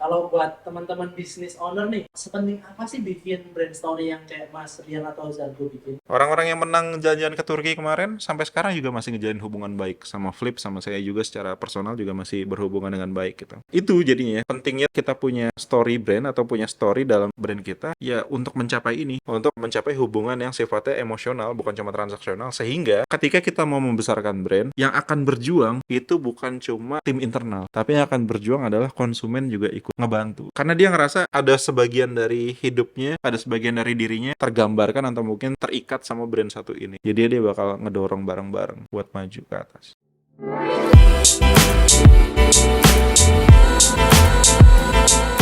Kalau buat teman-teman bisnis owner nih, sepenting apa sih bikin brand story yang kayak Mas Rian atau Zargo bikin? Orang-orang yang menang jalan-jalan ke Turki kemarin sampai sekarang juga masih ngejalin hubungan baik sama Flip, sama saya juga secara personal juga masih berhubungan dengan baik gitu. Itu jadinya pentingnya kita punya story brand atau punya story dalam brand kita ya untuk mencapai ini, untuk mencapai hubungan yang sifatnya emosional bukan cuma transaksional, sehingga ketika kita mau membesarkan brand yang akan berjuang itu bukan cuma tim internal, tapi yang akan berjuang adalah konsumen juga ikut ngebantu. Karena dia ngerasa ada sebagian dari hidupnya, ada sebagian dari dirinya tergambarkan atau mungkin terikat sama brand satu ini. Jadi dia bakal ngedorong bareng-bareng buat maju ke atas.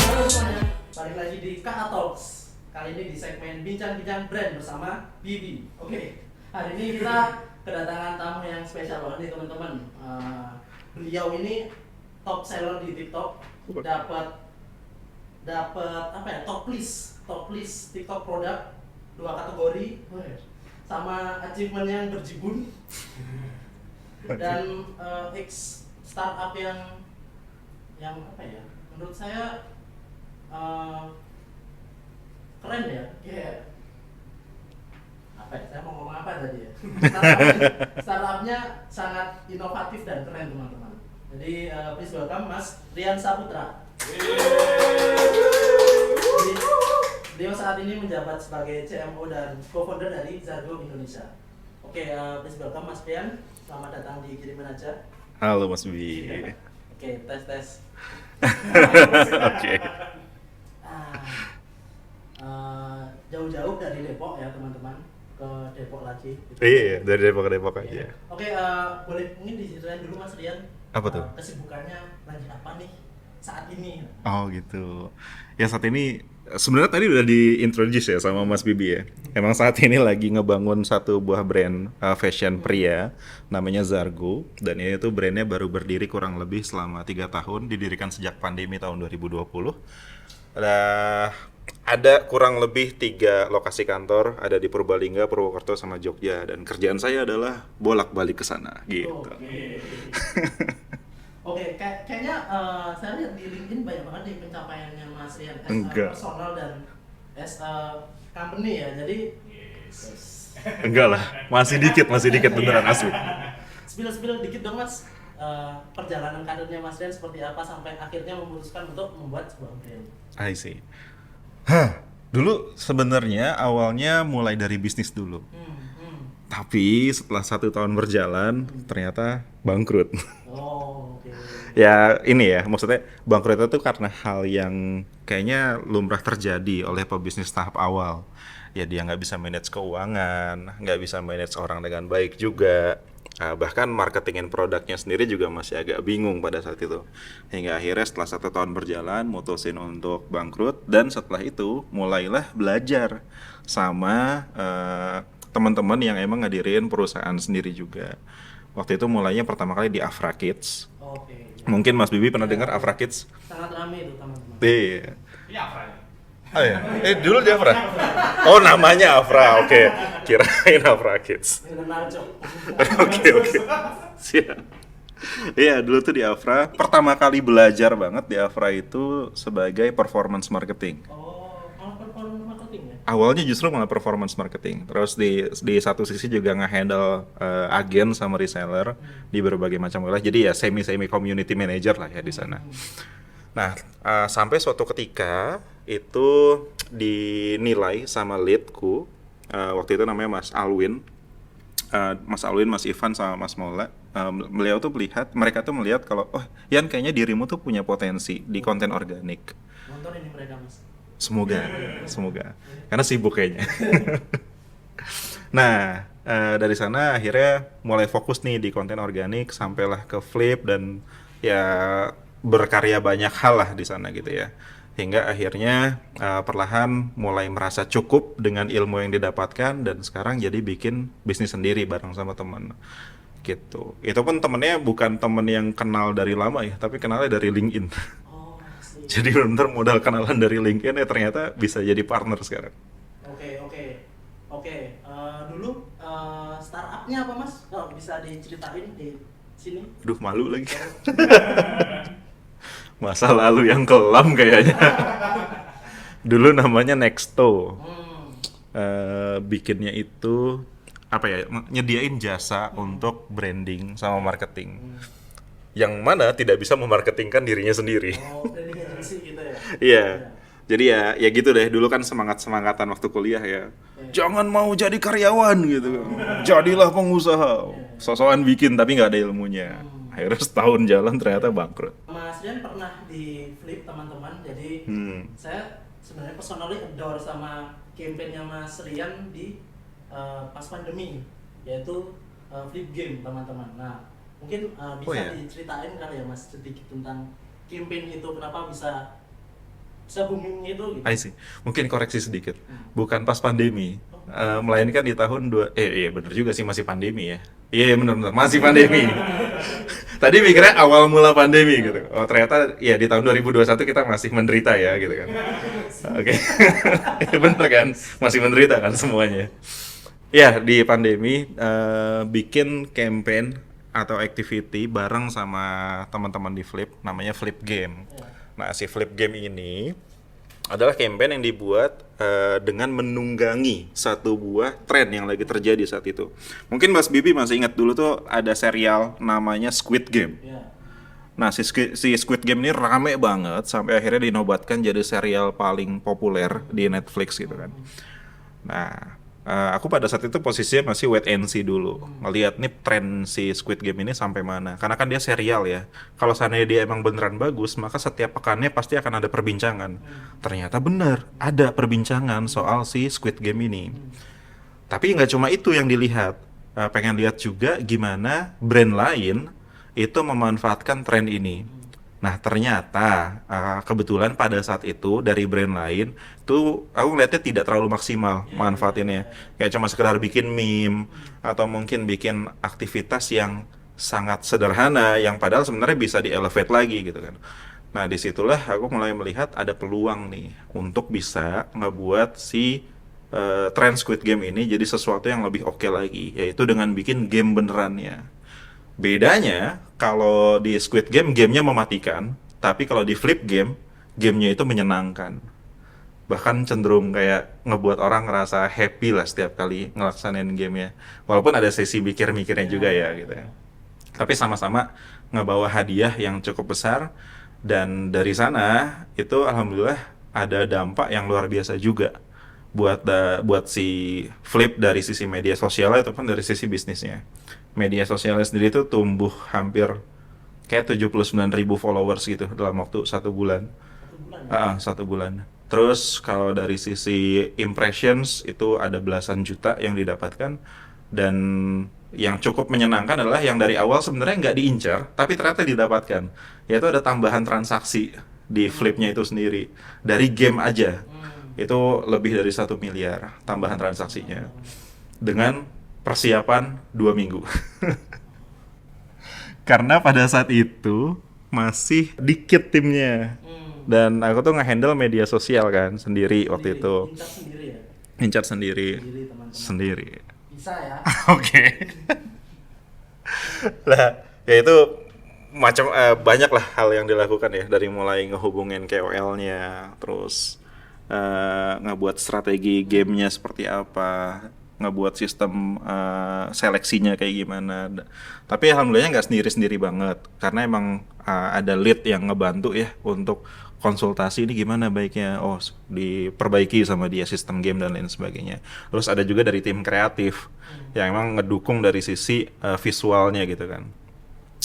Halo semuanya, balik lagi di KA Talks. Kali ini di segmen Bincang-Bincang Brand bersama Bibi. Oke, hari ini kita kedatangan tamu yang spesial banget nih teman-teman. Beliau ini top seller di TikTok, dapat apa ya, top list TikTok produk 2 kategori, sama achievement yang berjibun dan startup yang apa ya, menurut saya keren ya, kayak apa ya, saya mau ngomong apa tadi ya. Startupnya sangat inovatif dan keren teman-teman. Jadi please welcome Mas Rian Saputra. Beliau saat ini menjabat sebagai CMO dan co-founder dari Zargo Indonesia. Oke, please welcome Mas Rian. Selamat datang di Kiriman Aja. Halo Mas Bi. Oke, tes. Oke. Jauh-jauh dari Depok ya teman-teman, ke Depok lagi. Iya, dari Depok ke Depok aja. Oke, boleh mungkin diceritain dulu Mas Rian. Apa tuh? Kesibukannya lagi apa nih saat ini? Oh gitu. Ya saat ini sebenarnya tadi udah diintroduce ya sama Mas Bibi ya. Emang saat ini lagi ngebangun satu buah brand fashion pria namanya Zargo, dan ini tuh brandnya baru berdiri kurang lebih selama 3 tahun, didirikan sejak pandemi tahun 2020. Ada kurang lebih 3 lokasi kantor, ada di Purbalingga, Purwokerto, sama Jogja, dan kerjaan saya adalah bolak-balik ke sana gitu. Oke, kayaknya saya lihat di LinkedIn banyak banget nih pencapaiannya Mas Rian as a Enggak. personal dan as a company ya. Jadi Enggak lah, masih dikit beneran asli. spill dikit dong Mas. Perjalanan karirnya Mas Rian seperti apa sampai akhirnya memutuskan untuk membuat sebuah brand. I see. Dulu sebenarnya awalnya mulai dari bisnis dulu. Tapi setelah 1 tahun berjalan, ternyata bangkrut. Oh, oke. Ya ini ya, maksudnya bangkrut itu karena hal yang kayaknya lumrah terjadi oleh pebisnis tahap awal. Ya dia nggak bisa manage keuangan, nggak bisa manage orang dengan baik juga. Bahkan marketingin produknya sendiri juga masih agak bingung pada saat itu. Hingga akhirnya setelah 1 tahun berjalan, mutusin untuk bangkrut. Dan setelah itu mulailah belajar sama teman-teman yang emang ngadirin perusahaan sendiri juga. Waktu itu mulainya pertama kali di Afra Kids. Oke. Mungkin Mas Bibi pernah dengar Afra Kids? Sangat ramai itu teman-teman. Iya. Iya, Afra ya? Oh ya, dulu di Afra. Oh namanya Afra, oke. Kirain Afra Kids. Dengan Narjo. Oke. Siap. Iya, dulu tuh di Afra. Pertama kali belajar banget di Afra itu sebagai performance marketing. Oh, malah performance marketing ya? Awalnya justru malah performance marketing. Terus di satu sisi juga nge-handle agen sama reseller di berbagai macam wilayah. Jadi ya semi community manager lah ya di sana. Nah, sampai suatu ketika itu dinilai sama leadku, waktu itu namanya Mas Alwin. Mas Alwin, Mas Ivan, sama Mas Mola. Beliau tuh mereka tuh melihat kalau, oh Yan kayaknya dirimu tuh punya potensi di konten organik. Nonton ini mereka Mas. Semoga. Karena sibuk kayaknya. Nah, dari sana akhirnya mulai fokus nih di konten organik, sampailah ke Flip dan ya berkarya banyak hal lah di sana gitu ya. Hingga akhirnya perlahan mulai merasa cukup dengan ilmu yang didapatkan dan sekarang jadi bikin bisnis sendiri bareng sama teman gitu. Itu pun temennya bukan temen yang kenal dari lama ya, tapi kenalnya dari LinkedIn. Oh, asli. Jadi benar-benar modal kenalan dari LinkedIn ya ternyata bisa jadi partner sekarang. Oke. Dulu startupnya apa Mas? Kalau bisa diceritain di sini. Aduh malu lagi. Masa lalu yang kelam kayaknya. Dulu namanya Nexto. Bikinnya itu apa ya? Nyediain jasa untuk branding sama marketing. Yang mana tidak bisa memarketingkan dirinya sendiri. Oh, branding agency gitu ya. Iya. Jadi ya gitu deh. Dulu kan semangat-semangatan waktu kuliah ya. Jangan mau jadi karyawan gitu. Jadilah pengusaha. Sosokan bikin tapi nggak ada ilmunya. Akhirnya setahun jalan ternyata bangkrut. Mas Rian pernah di Flip teman-teman. Jadi saya sebenarnya personally adore sama campaign-nya Mas Rian di pas pandemi, yaitu Flip Game teman-teman. Nah, mungkin bisa diceritain kali ya Mas sedikit tentang campaign itu, kenapa bisa booming itu gitu. I see. Mungkin koreksi sedikit. Bukan pas pandemi. Melainkan di tahun iya bener juga sih, masih pandemi ya. Iya bener masih pandemi. Tadi mikirnya awal mula pandemi gitu. Oh ternyata ya di tahun 2021 kita masih menderita ya gitu kan. Oke. Bener kan? Masih menderita kan semuanya. Ya di pandemi bikin campaign atau activity bareng sama teman-teman di Flip, namanya Flip Game. Nah, si Flip Game ini adalah campaign yang dibuat dengan menunggangi satu buah tren yang lagi terjadi saat itu. Mungkin Mas Bibi masih ingat dulu tuh ada serial namanya Squid Game. Nah, si Squid Game ini rame banget sampai akhirnya dinobatkan jadi serial paling populer di Netflix gitu kan. Nah, aku pada saat itu posisinya masih wait and see dulu, ngeliat nih tren si Squid Game ini sampai mana. Karena kan dia serial ya. Kalau seandainya dia emang beneran bagus, maka setiap pekannya pasti akan ada perbincangan. Ternyata bener, ada perbincangan soal si Squid Game ini. Tapi nggak cuma itu yang dilihat. Pengen lihat juga gimana brand lain itu memanfaatkan tren ini. Nah ternyata kebetulan pada saat itu dari brand lain tuh aku ngeliatnya tidak terlalu maksimal manfaatinnya. Kayak cuma sekedar bikin meme atau mungkin bikin aktivitas yang sangat sederhana yang padahal sebenarnya bisa di-elevate lagi gitu kan. Nah disitulah aku mulai melihat ada peluang nih untuk bisa ngebuat si trend Squid Game ini jadi sesuatu yang lebih oke lagi, yaitu dengan bikin game benerannya. Bedanya, kalau di Squid Game, gamenya mematikan. Tapi kalau di Flip Game, gamenya itu menyenangkan. Bahkan cenderung kayak ngebuat orang ngerasa happy lah setiap kali ngelaksanain gamenya. Walaupun ada sesi mikir-mikirnya juga ya gitu ya. Tapi sama-sama ngebawa hadiah yang cukup besar. Dan dari sana, itu alhamdulillah ada dampak yang luar biasa juga. Buat si Flip dari sisi media sosialnya ataupun dari sisi bisnisnya. Media sosialnya sendiri itu tumbuh hampir kayak 79.000 followers gitu dalam waktu 1 bulan. 1 bulan. Terus kalau dari sisi impressions itu ada belasan juta yang didapatkan. Dan yang cukup menyenangkan adalah yang dari awal sebenarnya nggak diincar, tapi ternyata didapatkan. Yaitu ada tambahan transaksi di Flipnya itu sendiri. Dari game aja. Itu lebih dari 1 miliar tambahan transaksinya. Dengan persiapan 2 minggu. Karena pada saat itu masih dikit timnya. Dan aku tuh nge-handle media sosial kan sendiri waktu itu. Incar sendiri ya? Incar sendiri. Teman-teman. Sendiri. Bisa ya? Oke. Lah, ya itu macam banyak lah hal yang dilakukan ya, dari mulai ngehubungin KOL-nya, terus ngebuat strategi gamenya seperti apa, ngebuat sistem seleksinya kayak gimana. Tapi alhamdulillah nggak sendiri-sendiri banget, karena emang ada lead yang ngebantu ya untuk konsultasi ini gimana baiknya, diperbaiki sama dia sistem game dan lain sebagainya. Terus ada juga dari tim kreatif yang emang ngedukung dari sisi visualnya gitu kan.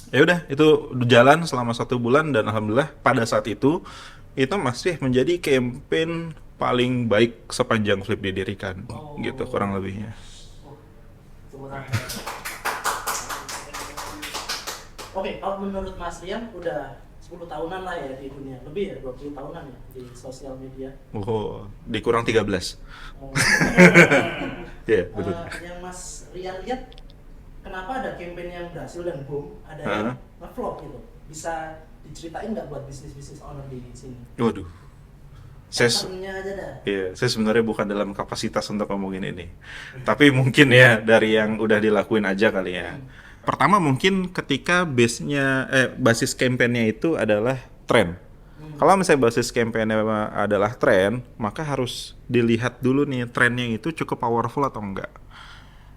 Ya udah, itu jalan selama 1 bulan dan alhamdulillah pada saat itu masih menjadi campaign paling baik sepanjang Flip didirikan, gitu kurang lebihnya. Oke, kalau menurut Mas Rian udah 10 tahunan lah ya di dunia, lebih ya 20 tahunan ya di sosial media. Dikurang 13. Iya, betul. Yang Mas Rian lihat, kenapa ada campaign yang berhasil dan boom, ada yang ngeflop gitu? Bisa diceritain nggak buat bisnis owner di sini? Waduh. Saya sebenarnya bukan dalam kapasitas untuk ngomongin ini. Tapi mungkin ya dari yang udah dilakuin aja kali ya. Pertama mungkin ketika basis campaign-nya itu adalah tren. Kalau misalnya basis campaign adalah tren, maka harus dilihat dulu nih trennya itu cukup powerful atau enggak.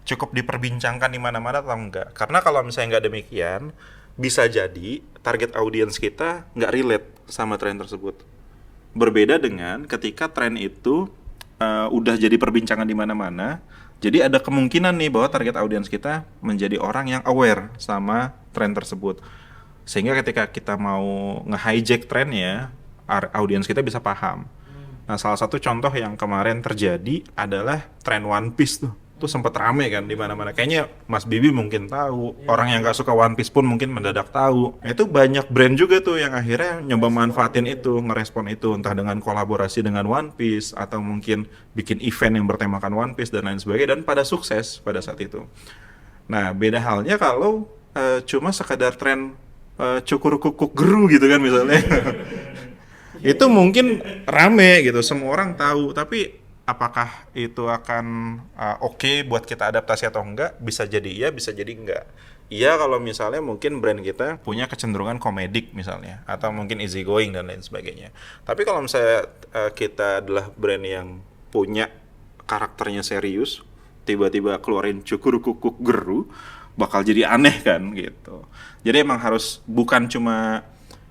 Cukup diperbincangkan di mana-mana atau enggak. Karena kalau misalnya enggak demikian, bisa jadi target audience kita nggak relate sama tren tersebut. Berbeda dengan ketika tren itu udah jadi perbincangan di mana-mana, jadi ada kemungkinan nih bahwa target audience kita menjadi orang yang aware sama tren tersebut. Sehingga ketika kita mau nge-hijack trennya, audience kita bisa paham. Nah, salah satu contoh yang kemarin terjadi adalah tren One Piece tuh. Itu sempat rame kan di mana-mana. Kayaknya Mas Bibi mungkin tahu, orang yang nggak suka One Piece pun mungkin mendadak tahu. Itu banyak brand juga tuh yang akhirnya nyoba manfaatin itu, ngerespon itu, entah dengan kolaborasi dengan One Piece atau mungkin bikin event yang bertemakan One Piece dan lain sebagainya, dan pada sukses pada saat itu. Nah, beda halnya kalau cuma sekadar tren cukur kukuk geru gitu kan misalnya. Itu mungkin rame gitu, semua orang tahu, tapi apakah itu akan oke buat kita adaptasi atau enggak? Bisa jadi iya, bisa jadi enggak. Iya kalau misalnya mungkin brand kita punya kecenderungan komedik misalnya, atau mungkin easy going dan lain sebagainya. Tapi kalau misalnya kita adalah brand yang punya karakternya serius, tiba-tiba keluarin cukur kukuk geru, bakal jadi aneh kan gitu. Jadi emang harus bukan cuma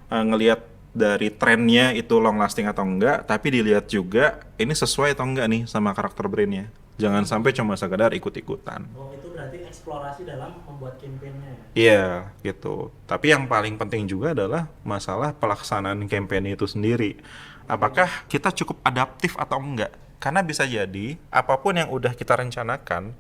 ngelihat dari trennya itu long lasting atau enggak, tapi dilihat juga ini sesuai atau enggak nih sama karakter brandnya. Jangan sampai cuma sekedar ikut-ikutan. Oh, itu berarti eksplorasi dalam membuat campaign-nya ya? Iya, gitu. Tapi yang paling penting juga adalah masalah pelaksanaan campaign itu sendiri. Apakah kita cukup adaptif atau enggak? Karena bisa jadi apapun yang udah kita rencanakan,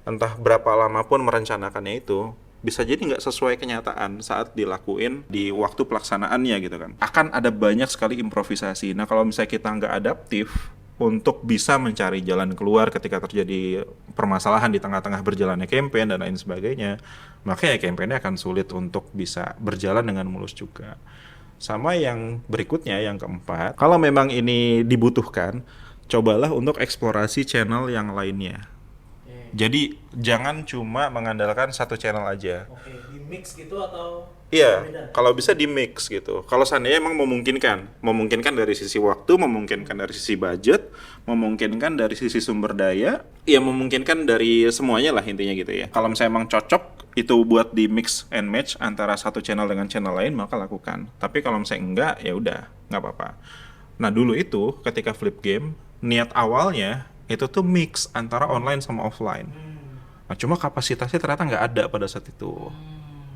entah berapa lama pun merencanakannya itu, bisa jadi nggak sesuai kenyataan saat dilakuin di waktu pelaksanaannya gitu kan. Akan ada banyak sekali improvisasi. Nah kalau misalnya kita nggak adaptif untuk bisa mencari jalan keluar ketika terjadi permasalahan di tengah-tengah berjalannya campaign dan lain sebagainya, maka ya campaign-nya akan sulit untuk bisa berjalan dengan mulus juga. Sama yang berikutnya, yang keempat, kalau memang ini dibutuhkan, cobalah untuk eksplorasi channel yang lainnya. Jadi jangan cuma mengandalkan satu channel aja. Oke, di mix gitu atau Iya, beda? kalau bisa di mix gitu. Kalau seandainya emang memungkinkan dari sisi waktu, memungkinkan dari sisi budget, memungkinkan dari sisi sumber daya, ya memungkinkan dari semuanya lah intinya gitu ya. Kalau misalnya emang cocok itu buat di mix and match antara satu channel dengan channel lain, maka lakukan. Tapi kalau misalnya enggak, ya udah, nggak apa-apa. Nah dulu itu ketika flip game, niat awalnya itu tuh mix antara online sama offline. Nah, cuma kapasitasnya ternyata nggak ada pada saat itu.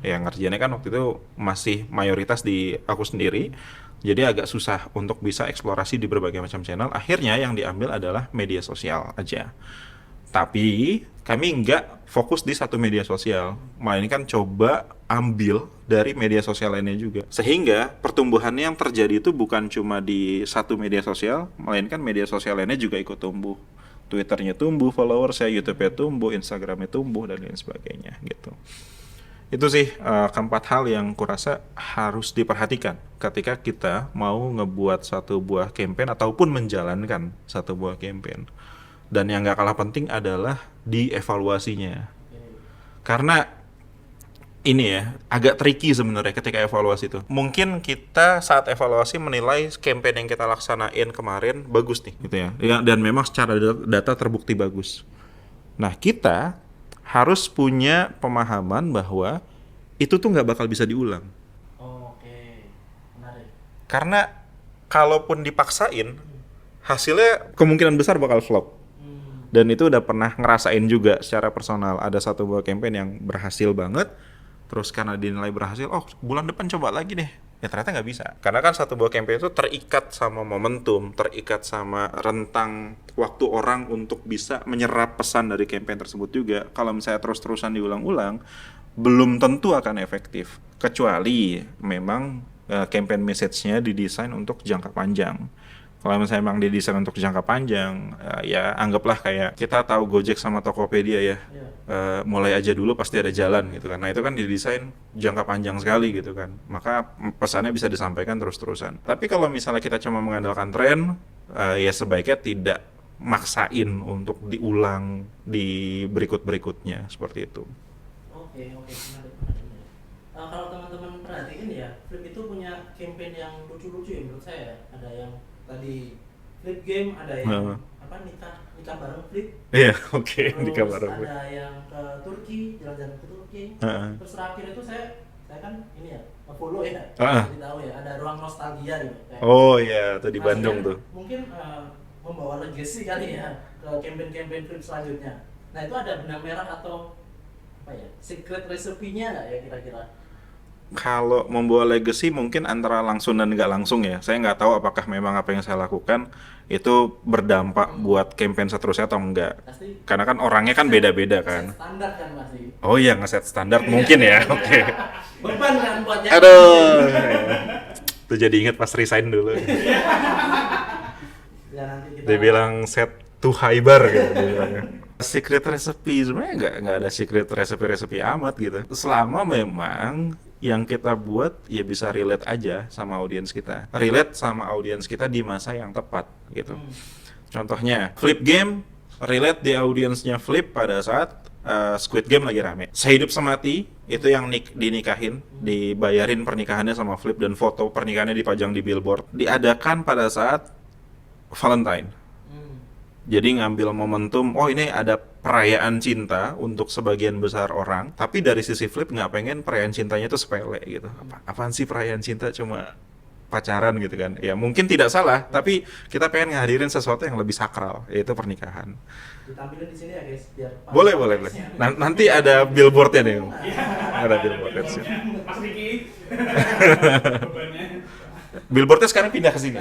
Ya ngerjainnya kan waktu itu masih mayoritas di aku sendiri, jadi agak susah untuk bisa eksplorasi di berbagai macam channel. Akhirnya yang diambil adalah media sosial aja. Tapi kami nggak fokus di satu media sosial, melainkan coba ambil dari media sosial lainnya juga. Sehingga pertumbuhannya yang terjadi itu bukan cuma di satu media sosial, melainkan media sosial lainnya juga ikut tumbuh. Twitternya tumbuh, followersnya, YouTube-nya tumbuh, Instagramnya tumbuh, dan lain sebagainya gitu. Itu sih keempat hal yang kurasa harus diperhatikan ketika kita mau ngebuat satu buah campaign ataupun menjalankan satu buah campaign. Dan yang gak kalah penting adalah dievaluasinya. Karena ini ya, agak tricky sebenarnya ketika evaluasi itu. Mungkin kita saat evaluasi menilai campaign yang kita laksanain kemarin bagus nih, gitu ya. Dan memang secara data terbukti bagus. Nah, kita harus punya pemahaman bahwa itu tuh nggak bakal bisa diulang. Oh, oke, menarik. Karena kalaupun dipaksain, hasilnya kemungkinan besar bakal flop. Dan itu udah pernah ngerasain juga secara personal. Ada satu buah campaign yang berhasil banget, terus karena dinilai berhasil, oh bulan depan coba lagi deh. Ya ternyata nggak bisa. Karena kan satu buah campaign itu terikat sama momentum, terikat sama rentang waktu orang untuk bisa menyerap pesan dari campaign tersebut juga. Kalau misalnya terus-terusan diulang-ulang, belum tentu akan efektif. Kecuali memang campaign message-nya didesain untuk jangka panjang. Kalau misalnya emang didesain untuk jangka panjang, ya anggaplah kayak kita tahu Gojek sama Tokopedia ya. Mulai aja dulu pasti ada jalan gitu kan. Nah itu kan didesain jangka panjang sekali gitu kan. Maka pesannya bisa disampaikan terus-terusan. Tapi kalau misalnya kita cuma mengandalkan tren, ya sebaiknya tidak maksain untuk diulang di berikut-berikutnya seperti itu. Oke, menarik. Kalau teman-teman perhatiin ya, Flip itu punya campaign yang lucu-lucu ya menurut saya. Ada yang tadi Flip game, ada yang apa nikah bareng Flip. Iya, oke, Terus di kamar aku. ada yang ke Turki, jalan-jalan ke Turki. Terus terakhir itu saya kan ini ya, follow ya, jadi tahu ya, ada ruang nostalgia gitu. Kayak, Oh iya, tuh di Bandung tuh. mungkin membawa legacy kali ya ke campaign Flip selanjutnya. Nah itu ada benang merah atau apa ya, secret recipe-nya nggak ya kira-kira? Kalau membawa legacy mungkin antara langsung dan nggak langsung ya. Saya nggak tahu apakah memang apa yang saya lakukan itu berdampak buat campaign seterusnya atau enggak. Pasti Karena kan orangnya kan beda-beda kan. standar kan pasti. Oh iya, ngeset standar mungkin ya. Oke. Beban kan buatnya. Aduh. Tuh jadi inget pas resign dulu. Ya nanti kita Dia bilang set to high bar gitu dia bilangnya. Secret recipe sebenarnya nggak ada secret recipe amat gitu. Selama memang yang kita buat ya bisa relate aja sama audiens kita. Relate sama audiens kita di masa yang tepat gitu. Contohnya Flip Game relate di audiensnya Flip pada saat Squid Game lagi rame. Sehidup semati itu yang dinikahin, dibayarin pernikahannya sama Flip dan foto pernikahannya dipajang di billboard. Diadakan pada saat Valentine. Jadi ngambil momentum, oh ini ada perayaan cinta untuk sebagian besar orang, tapi dari sisi Flip nggak pengen perayaan cintanya itu sepele gitu. Apaan sih perayaan cinta cuma pacaran gitu kan? Ya mungkin tidak salah, tapi kita pengen ngehadirin sesuatu yang lebih sakral, yaitu pernikahan. ditampilin di sini ya guys, biar pas Boleh. konteksnya. Nanti ada billboardnya nih. Ada billboardnya sih. Mas Riki. Bebannya. Billboardnya sekarang pindah ke sini.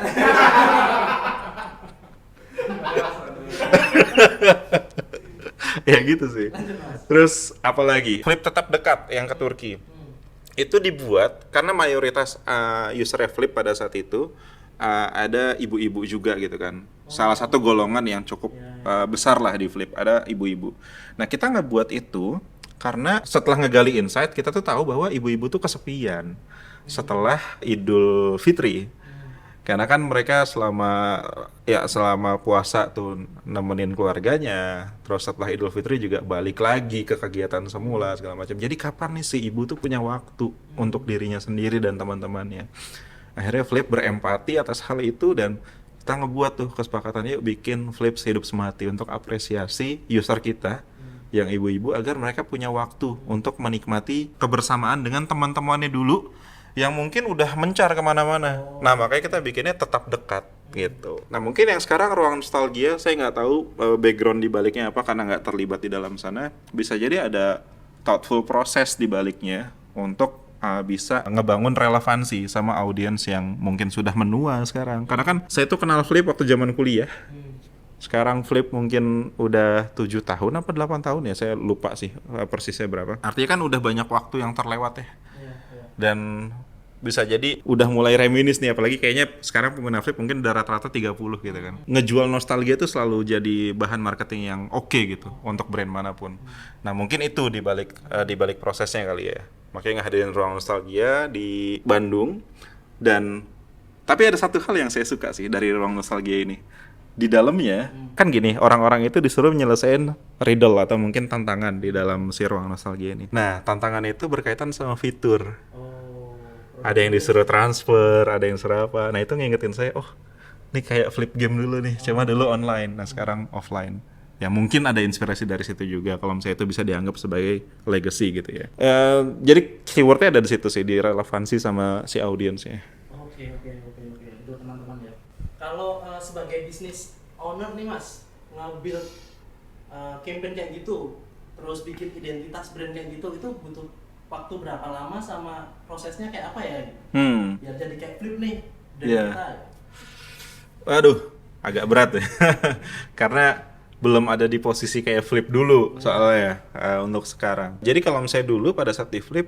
Ya gitu sih. Lanjut Mas. Terus apalagi? Flip tetap dekat yang ke Turki. Itu dibuat karena mayoritas user Flip pada saat itu ada ibu-ibu juga gitu kan. Salah satu golongan yang cukup besar lah di Flip, ada ibu-ibu. Nah kita ngebuat itu karena setelah ngegali insight kita tuh tahu bahwa ibu-ibu tuh kesepian setelah Idul Fitri. Karena kan mereka selama puasa tuh nemenin keluarganya, terus setelah Idul Fitri juga balik lagi ke kegiatan semula segala macam. Jadi kapan nih si ibu tuh punya waktu untuk dirinya sendiri dan teman-temannya? Akhirnya Flip berempati atas hal itu dan kita ngebuat tuh kesepakatan yuk bikin Flip Sehidup Semati untuk apresiasi user kita yang ibu-ibu agar mereka punya waktu untuk menikmati kebersamaan dengan teman-temannya dulu yang mungkin udah mencar kemana-mana. Nah makanya kita bikinnya tetap dekat gitu. Nah mungkin yang sekarang ruang nostalgia saya nggak tahu background di baliknya apa karena nggak terlibat di dalam sana. Bisa jadi ada thoughtful proses di baliknya untuk bisa ngebangun relevansi sama audiens yang mungkin sudah menua sekarang. Karena kan saya tuh kenal Flip waktu zaman kuliah. Sekarang Flip mungkin udah 7 tahun apa 8 tahun ya, saya lupa sih persisnya berapa. Artinya kan udah banyak waktu yang terlewat ya. Dan bisa jadi udah mulai reminis nih, apalagi kayaknya sekarang pengguna Flip mungkin udah rata-rata 30 gitu kan. Ngejual nostalgia itu selalu jadi bahan marketing yang oke gitu untuk brand manapun. Nah mungkin itu di balik prosesnya kali ya. Makanya ngehadirin ruang nostalgia di Bandung. Dan tapi ada satu hal yang saya suka sih dari ruang nostalgia ini. Di dalamnya kan gini, orang-orang itu disuruh nyelesain riddle atau mungkin tantangan di dalam si ruang nostalgia ini. Nah tantangan itu berkaitan sama fitur. Ada yang disuruh transfer, ada yang suruh apa. Nah itu ngingetin saya, oh ini kayak Flip Game dulu nih, cuma dulu online, nah sekarang offline. Ya mungkin ada inspirasi dari situ juga kalau misalnya itu bisa dianggap sebagai legacy gitu ya. Jadi keywordnya ada di situ sih, di relevansi sama si audiensnya. Oke. Itu teman-teman ya. Kalau sebagai bisnis owner nih Mas, nge-build campaign kayak gitu, terus bikin identitas brand kayak gitu, itu butuh waktu berapa lama sama prosesnya kayak apa ya? Biar jadi kayak Flip nih dari kita. Waduh, agak berat ya. Karena belum ada di posisi kayak Flip dulu soalnya untuk sekarang. Jadi kalau misalnya dulu pada saat di Flip,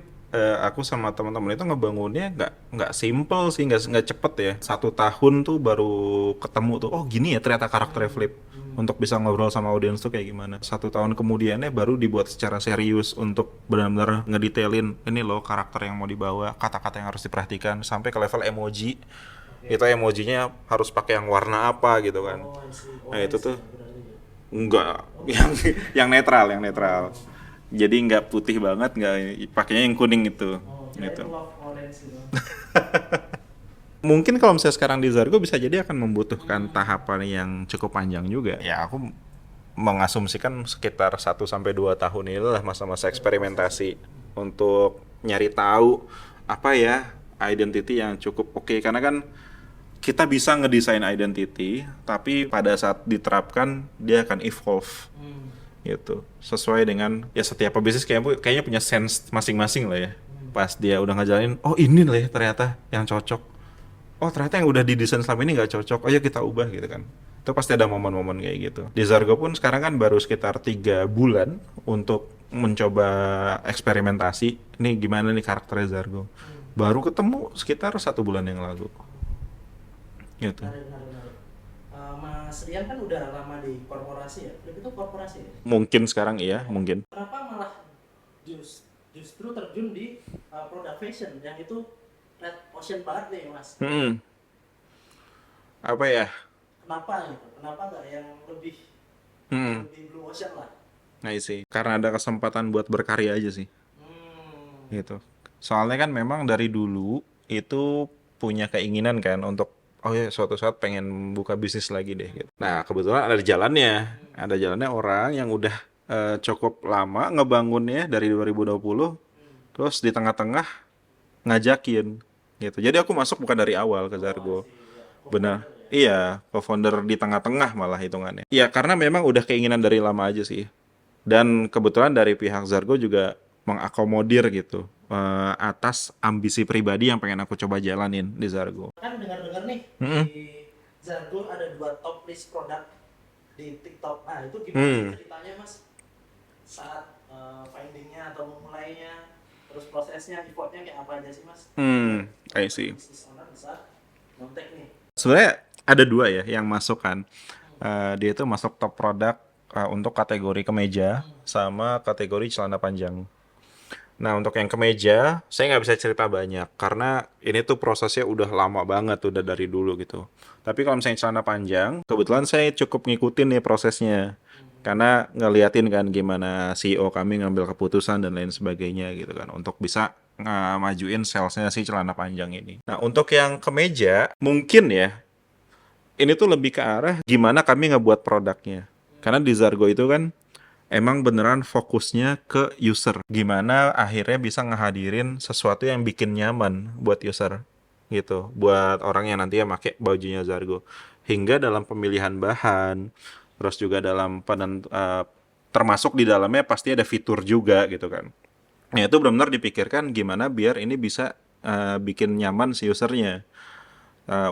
aku sama teman-teman itu ngebangunnya nggak simple sih, nggak cepet ya. 1 tahun tuh baru ketemu tuh, oh gini ya ternyata karakternya Flip. Untuk bisa ngobrol sama audiens tuh kayak gimana. 1 tahun kemudiannya baru dibuat secara serius untuk benar-benar ngedetailin ini loh karakter yang mau dibawa, kata-kata yang harus diperhatikan, sampai ke level emoji. Itu emojinya harus pakai yang warna apa gitu kan. Nah itu tuh enggak, yang netral. Jadi nggak putih banget, nggak pakainya yang kuning itu. Oh, kirain Gitu. love orange gitu. Mungkin kalau misalnya sekarang di Zargo bisa jadi akan membutuhkan tahapan yang cukup panjang juga. Ya, aku mengasumsikan sekitar 1 sampai 2 tahun inilah masa-masa eksperimentasi untuk nyari tahu apa ya identity yang cukup oke. Karena kan kita bisa ngedesain identity, tapi pada saat diterapkan dia akan evolve gitu. Sesuai dengan ya setiap pebisnis kayaknya punya sense masing-masing lah ya. Pas dia udah ngejalanin, oh ini lah ya ternyata yang cocok. Oh ternyata yang udah didesain selama ini nggak cocok, oh ya kita ubah gitu kan. Itu pasti ada momen-momen kayak gitu. Di Zargo pun sekarang kan baru sekitar 3 bulan untuk mencoba eksperimentasi. Ini gimana nih karakternya Zargo. Baru ketemu sekitar 1 bulan yang lalu. Gitu. Menarik. Mas Rian kan udah lama di korporasi ya. Flip itu korporasi ya. Mungkin sekarang iya, mungkin. Kenapa malah justru terjun di product fashion yang itu red ocean banget nih Mas? Apa ya? Kenapa gitu? Kenapa nggak yang lebih blue ocean lah? Nah sih. Karena ada kesempatan buat berkarya aja sih. Gitu. Soalnya kan memang dari dulu itu punya keinginan kan untuk oh ya suatu saat pengen buka bisnis lagi deh gitu. Nah, kebetulan ada jalannya. Ada jalannya orang yang udah cukup lama ngebangunnya dari 2020 terus di tengah-tengah ngajakin gitu. Jadi aku masuk bukan dari awal ke Zargo. Benar. Iya, co-founder di tengah-tengah malah hitungannya. Iya, karena memang udah keinginan dari lama aja sih. Dan kebetulan dari pihak Zargo juga mengakomodir gitu atas ambisi pribadi yang pengen aku coba jalanin di Zargo. Kan dengar-dengar nih di Zargo ada 2 top list produk di TikTok. Nah itu gimana sih ceritanya Mas? Saat findingnya atau memulainya, terus prosesnya, effortnya kayak apa aja sih Mas? I see. Bisnis owner bisa nyontek nih. Sebenarnya ada 2 ya yang masuk kan. Dia itu masuk top produk untuk kategori kemeja sama kategori celana panjang. Nah, untuk yang kemeja, saya nggak bisa cerita banyak karena ini tuh prosesnya udah lama banget, udah dari dulu gitu. Tapi kalau misalnya celana panjang, kebetulan saya cukup ngikutin nih prosesnya. Karena ngeliatin kan gimana CEO kami ngambil keputusan dan lain sebagainya gitu kan untuk bisa majuin salesnya si celana panjang ini. Nah, untuk yang kemeja, mungkin ya ini tuh lebih ke arah gimana kami ngebuat produknya. Karena di Zargo itu kan emang beneran fokusnya ke user. Gimana akhirnya bisa ngehadirin sesuatu yang bikin nyaman buat user gitu. Buat orang yang nantinya pakai bajunya Zargo. Hingga dalam pemilihan bahan, terus juga dalam termasuk di dalamnya pasti ada fitur juga gitu kan. Nah, itu benar-benar dipikirkan gimana biar ini bisa bikin nyaman si usernya.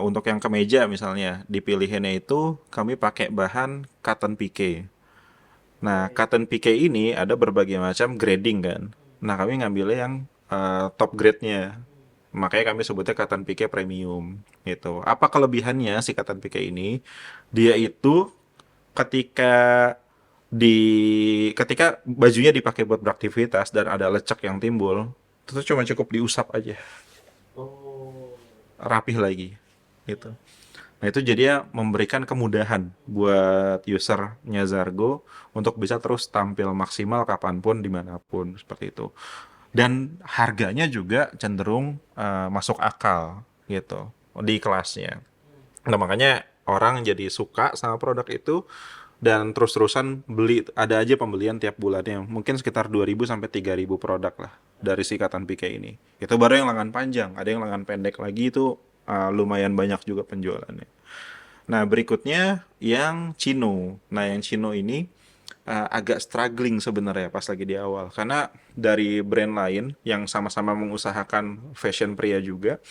Untuk yang kemeja misalnya, dipilihinnya itu kami pakai bahan cotton pique. Nah, cotton pique ini ada berbagai macam grading kan. Nah, kami ngambilnya yang top grade-nya. Makanya kami sebutnya cotton pique premium gitu. Apa kelebihannya si cotton pique ini? Dia itu ketika ketika bajunya dipakai buat beraktivitas dan ada lecek yang timbul, itu cuma cukup diusap aja, Oh, rapih lagi gitu. Nah, itu jadi memberikan kemudahan buat usernya Zargo untuk bisa terus tampil maksimal kapanpun, dimanapun, seperti itu. Dan harganya juga cenderung masuk akal gitu di kelasnya. Nah, makanya orang jadi suka sama produk itu dan terus-terusan beli. Ada aja pembelian tiap bulannya. Mungkin sekitar 2.000 sampai 3.000 produk lah dari si cotton pique ini. Itu baru yang lengan panjang. Ada yang lengan pendek lagi itu lumayan banyak juga penjualannya. Nah, berikutnya yang chino. Nah, yang chino ini agak struggling sebenarnya pas lagi di awal. Karena dari brand lain yang sama-sama mengusahakan fashion pria juga,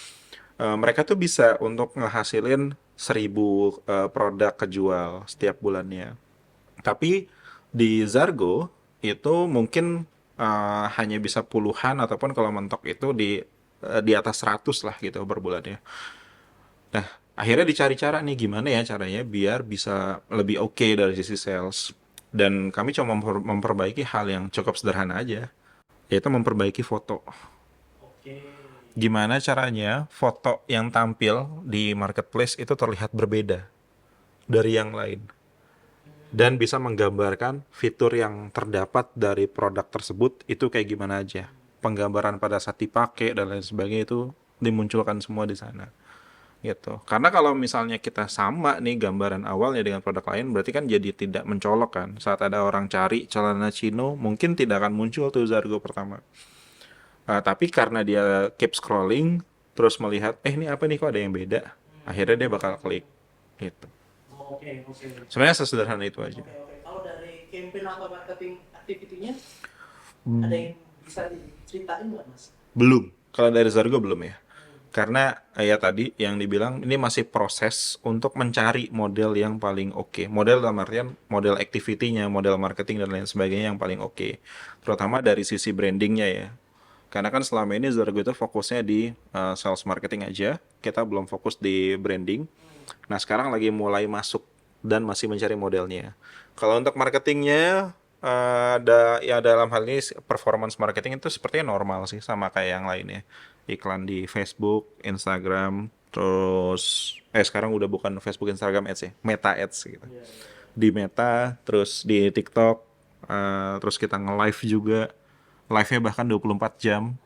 mereka tuh bisa untuk ngehasilin 1.000 produk kejual setiap bulannya. Tapi di Zargo itu mungkin hanya bisa puluhan ataupun kalau mentok itu di atas 100 lah gitu per bulannya. Nah, akhirnya dicari cara nih gimana ya caranya biar bisa lebih oke dari sisi sales. Dan kami coba memperbaiki hal yang cukup sederhana aja, yaitu memperbaiki foto. oke. Gimana caranya foto yang tampil di marketplace itu terlihat berbeda dari yang lain. Dan bisa menggambarkan fitur yang terdapat dari produk tersebut itu kayak gimana aja. penggambaran pada saat dipakai dan lain sebagainya itu dimunculkan semua di sana gitu. Karena kalau misalnya kita sama nih gambaran awalnya dengan produk lain, berarti kan jadi tidak mencolok kan. Saat ada orang cari celana chino, mungkin tidak akan muncul tuh Zargo pertama. Tapi karena dia keep scrolling, terus melihat, ini apa nih kok ada yang beda, akhirnya dia bakal klik gitu. Oke, oke. Sebenarnya sesederhana itu aja. Oke, oke. Kalau dari campaign atau marketing activity-nya Hmm. ada yang bisa diceritain nggak, Mas? Belum. Kalau dari Zargo belum ya. Karena ya tadi yang dibilang ini masih proses untuk mencari model yang paling oke. Model dalam artian model activity-nya, model marketing dan lain sebagainya yang paling oke. Terutama dari sisi brandingnya ya. Karena kan selama ini Zargo itu fokusnya di sales marketing aja. Kita belum fokus di branding. Nah sekarang lagi mulai masuk dan masih mencari modelnya. Kalau untuk marketingnya ada ya dalam hal ini performance marketing itu sepertinya normal sih sama kayak yang lainnya. Iklan di Facebook, Instagram, terus sekarang udah bukan Facebook, Instagram Ads ya, Meta Ads gitu. Iya, iya. Di Meta, terus di TikTok, terus kita nge-live juga. Live-nya bahkan 24 jam.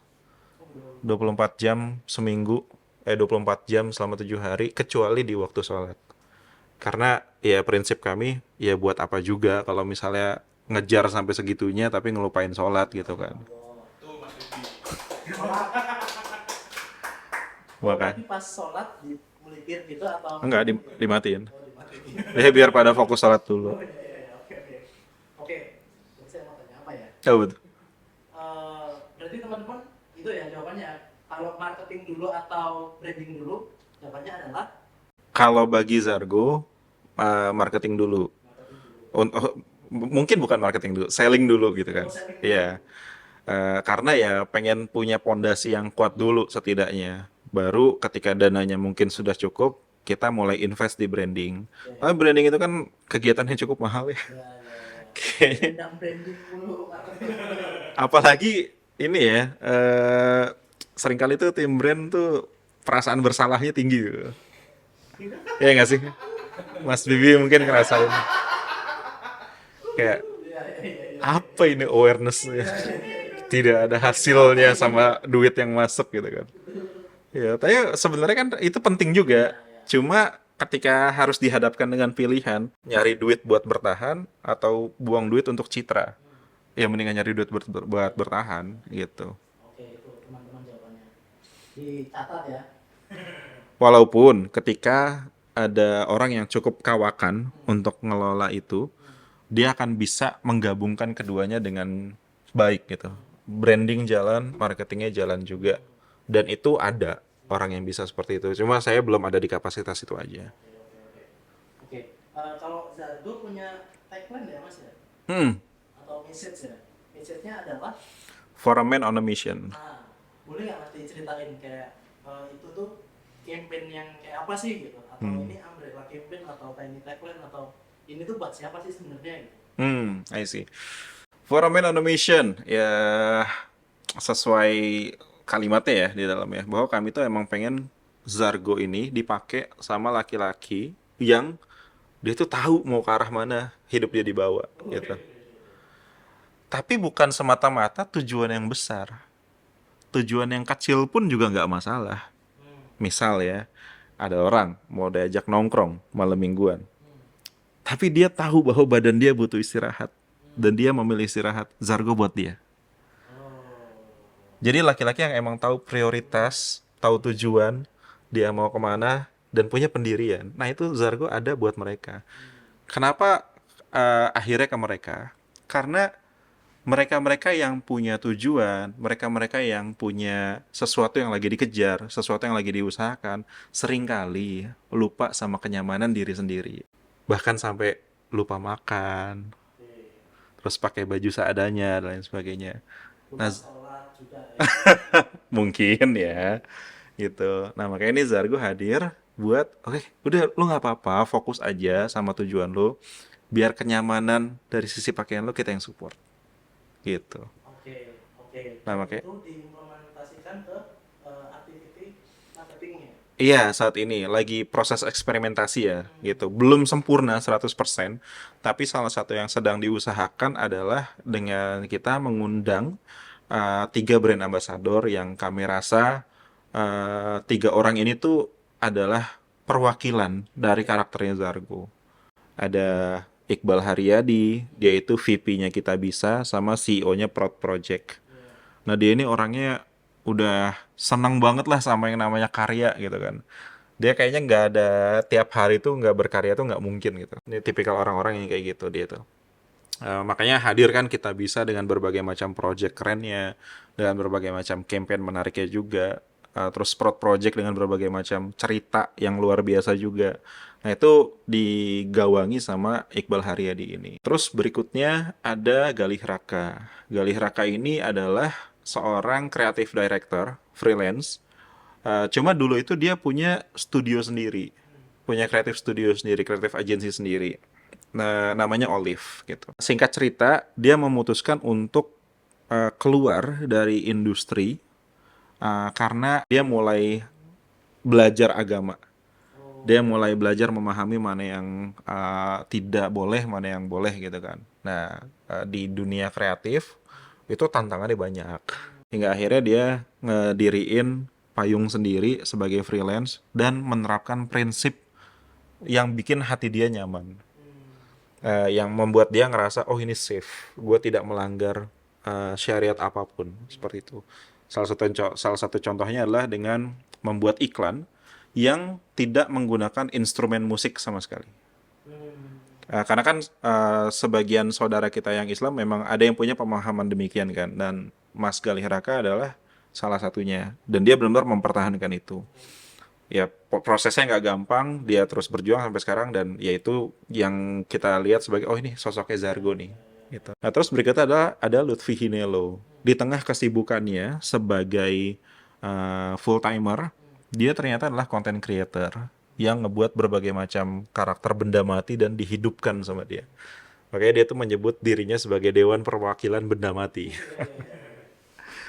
24 jam seminggu, 24 jam selama 7 hari, kecuali di waktu sholat. Karena ya prinsip kami, ya buat apa juga kalau misalnya ngejar sampai segitunya tapi ngelupain sholat gitu kan. Tuh Mas Bibi. Bahkan, Tapi pas sholat dimelipir gitu atau enggak, dimatiin. Oh, dimatiin. Ya biar pada fokus sholat dulu. Oh, iya, iya, iya. Oke, oke. Oke. Jadi saya mau tanya apa ya? Oh, betul. Berarti teman-teman itu ya jawabannya. Kalau marketing dulu atau branding dulu, jawabannya adalah Kalau bagi Zargo, marketing dulu. marketing dulu. Mungkin bukan marketing dulu, selling dulu gitu kan. Oh, selling dulu. Iya. Karena ya pengen punya pondasi yang kuat dulu setidaknya. Baru ketika dananya mungkin sudah cukup, kita mulai invest di branding. Branding itu kan kegiatannya cukup mahal ya. Ya, ya, ya. Kayaknya. Undang branding dulu, marketing dulu. Apalagi ini ya, seringkali tuh tim brand tuh perasaan bersalahnya tinggi gitu. Ya nggak sih? Mas Bibi mungkin ngerasain. Kayak, Iya, iya, iya, iya. apa ini awareness-nya? Tidak ada hasilnya sama duit yang masuk gitu kan. Ya, tapi sebenarnya kan itu penting juga. Cuma ketika harus dihadapkan dengan pilihan, nyari duit buat bertahan atau buang duit untuk citra. Ya mendingan nyari duit buat bertahan gitu. Oke, itu teman-teman jawabannya. Dicatat ya. Walaupun ketika ada orang yang cukup kawakan untuk ngelola itu, dia akan bisa menggabungkan keduanya dengan baik gitu. Branding jalan, marketingnya jalan juga. Dan itu ada orang yang bisa seperti itu. Cuma saya belum ada di kapasitas itu aja. Oke. Kalau Zargo punya tagline ya Mas ya? Hmm, Atau message ya? Message-nya adalah, for a man on a mission. boleh nggak Mas diceritain kayak itu tuh campaign yang kayak apa sih gitu? Atau ini umbrella campaign atau tiny tagline atau ini tuh buat siapa sih sebenarnya gitu? I see. For a man on a mission, ya sesuai kalimatnya ya di dalamnya, bahwa kami tuh emang pengen Zargo ini dipakai sama laki-laki yang dia tuh tahu mau ke arah mana hidup dia dibawa gitu. Tapi bukan semata-mata tujuan yang besar. Tujuan yang kecil pun juga nggak masalah. Misal ya, ada orang mau diajak nongkrong malam mingguan. Tapi dia tahu bahwa badan dia butuh istirahat. Dan dia memilih istirahat. Zargo buat dia. Jadi laki-laki yang emang tahu prioritas, tahu tujuan, dia mau kemana, dan punya pendirian. Nah itu Zargo ada buat mereka. Kenapa akhirnya ke mereka? Karena mereka-mereka yang punya tujuan, mereka-mereka yang punya sesuatu yang lagi dikejar, sesuatu yang lagi diusahakan, seringkali lupa sama kenyamanan diri sendiri. Bahkan sampai lupa makan, terus pakai baju seadanya, dan lain sebagainya. Lupa Nah, sholat juga ya. mungkin ya, gitu. Nah, makanya ini Zargo hadir buat, oke, udah lu nggak apa-apa, fokus aja sama tujuan lu, biar kenyamanan dari sisi pakaian lu kita yang support. Gitu. Oke, oke. Nah, makanya Itu diimplementasikan ke activity marketingnya. iya, saat ini lagi proses eksperimentasi ya, gitu. Belum sempurna 100%, tapi salah satu yang sedang diusahakan adalah dengan kita mengundang tiga brand ambassador yang kami rasa tiga orang ini tuh adalah perwakilan dari karakternya Zargo. Ada Iqbal Haryadi, dia itu VP-nya Kita Bisa, sama CEO-nya Proud Project. Nah dia ini orangnya udah senang banget lah sama yang namanya karya gitu kan. Dia kayaknya nggak ada tiap hari tuh nggak berkarya tuh nggak mungkin gitu. Ini tipikal orang-orang yang kayak gitu dia tuh. Makanya hadir kan Kita Bisa dengan berbagai macam project kerennya, dengan berbagai macam campaign menariknya juga. Terus project dengan berbagai macam cerita yang luar biasa juga. Nah itu digawangi sama Iqbal Haryadi ini. Terus berikutnya ada Galih Raka. Galih Raka ini adalah seorang creative director freelance. Cuma dulu itu dia punya studio sendiri, punya creative studio sendiri, creative agency sendiri. Nah, namanya Olive gitu. Singkat cerita, dia memutuskan untuk keluar dari industri karena dia mulai belajar agama. Dia mulai belajar memahami mana yang tidak boleh, mana yang boleh gitu kan. Nah, di dunia kreatif itu tantangannya banyak. Hingga akhirnya dia ngediriin payung sendiri sebagai freelance dan menerapkan prinsip yang bikin hati dia nyaman. Yang membuat dia ngerasa, oh ini safe, gue tidak melanggar syariat apapun, seperti itu. Salah satu contohnya adalah dengan membuat iklan yang tidak menggunakan instrumen musik sama sekali. Karena kan sebagian saudara kita yang Islam memang ada yang punya pemahaman demikian kan, dan Mas Galih Raka adalah salah satunya, dan dia benar-benar mempertahankan itu. Ya prosesnya nggak gampang, dia terus berjuang sampai sekarang, dan ya itu yang kita lihat sebagai oh ini sosoknya Zargo nih gitu. Nah terus berikutnya ada Lutfi Hinelo. Di tengah kesibukannya sebagai full timer, dia ternyata adalah content creator yang ngebuat berbagai macam karakter benda mati dan dihidupkan sama dia. Makanya dia tuh menyebut dirinya sebagai Dewan Perwakilan Benda Mati.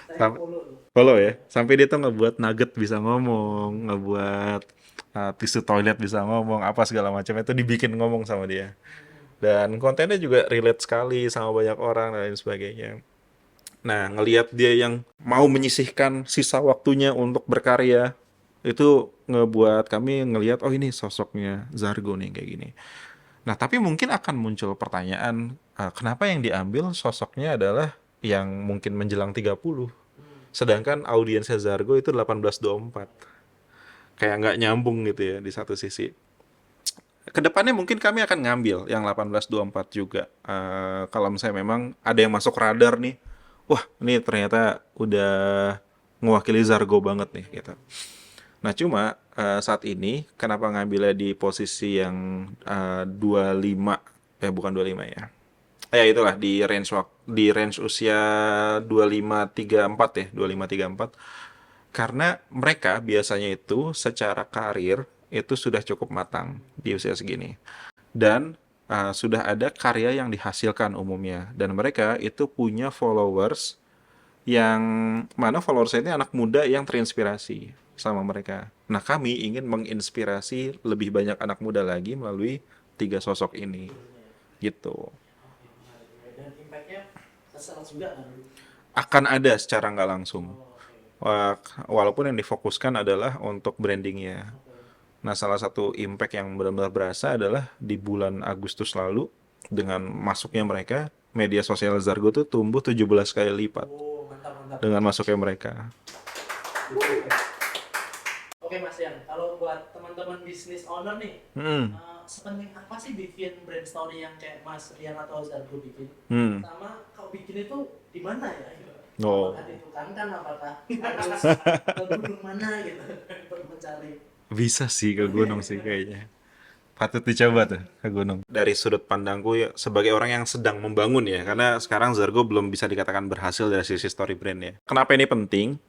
Saya follow tuh. Follow ya, sampai dia tuh ngebuat nugget bisa ngomong, ngebuat tisu toilet bisa ngomong, apa segala macam itu dibikin ngomong sama dia. Dan kontennya juga relate sekali sama banyak orang dan lain sebagainya. Nah, ngelihat dia yang mau menyisihkan sisa waktunya untuk berkarya, itu ngebuat kami ngelihat, oh ini sosoknya Zargo nih kayak gini. Nah, tapi mungkin akan muncul pertanyaan, kenapa yang diambil sosoknya adalah yang mungkin menjelang 30? Sedangkan audiensnya Zargo itu 18-24. Kayak nggak nyambung gitu ya di satu sisi. Kedepannya mungkin kami akan ngambil yang 18-24 juga. Kalau misalnya memang ada yang masuk radar nih, wah ini ternyata udah mewakili Zargo banget nih gitu. Nah cuma saat ini kenapa ngambilnya di posisi yang 25, bukan 25 ya. Ya itulah di range usia 25-34 ya, 25-34. Karena mereka biasanya itu secara karir itu sudah cukup matang di usia segini. Dan sudah ada karya yang dihasilkan umumnya, dan mereka itu punya followers yang mana followersnya ini anak muda yang terinspirasi sama mereka. Nah, kami ingin menginspirasi lebih banyak anak muda lagi melalui tiga sosok ini. Gitu. Dan impact-nya kesel juga kan? Akan ada secara nggak langsung. Walaupun yang difokuskan adalah untuk brandingnya. Nah, salah satu impact yang benar-benar berasa adalah di bulan Agustus lalu, dengan masuknya mereka, media sosial Zargo tuh tumbuh 17 kali lipat Oh, mantap. dengan masuknya mereka. Oke Mas Yan, kalau buat teman-teman bisnis owner nih, sepenting apa sih bikin brand story yang kayak Mas Rian atau Zargo bikin? Sama kau bikin itu di mana ya? Oh. Apakah di tukang kan, apakah harus ke gunung mana gitu untuk mencari? Bisa sih ke gunung sih kayaknya. Patut dicoba tuh ke gunung. Dari sudut pandangku ya, sebagai orang yang sedang membangun ya, karena sekarang Zargo belum bisa dikatakan berhasil dari sisi story brand ya. Kenapa ini penting?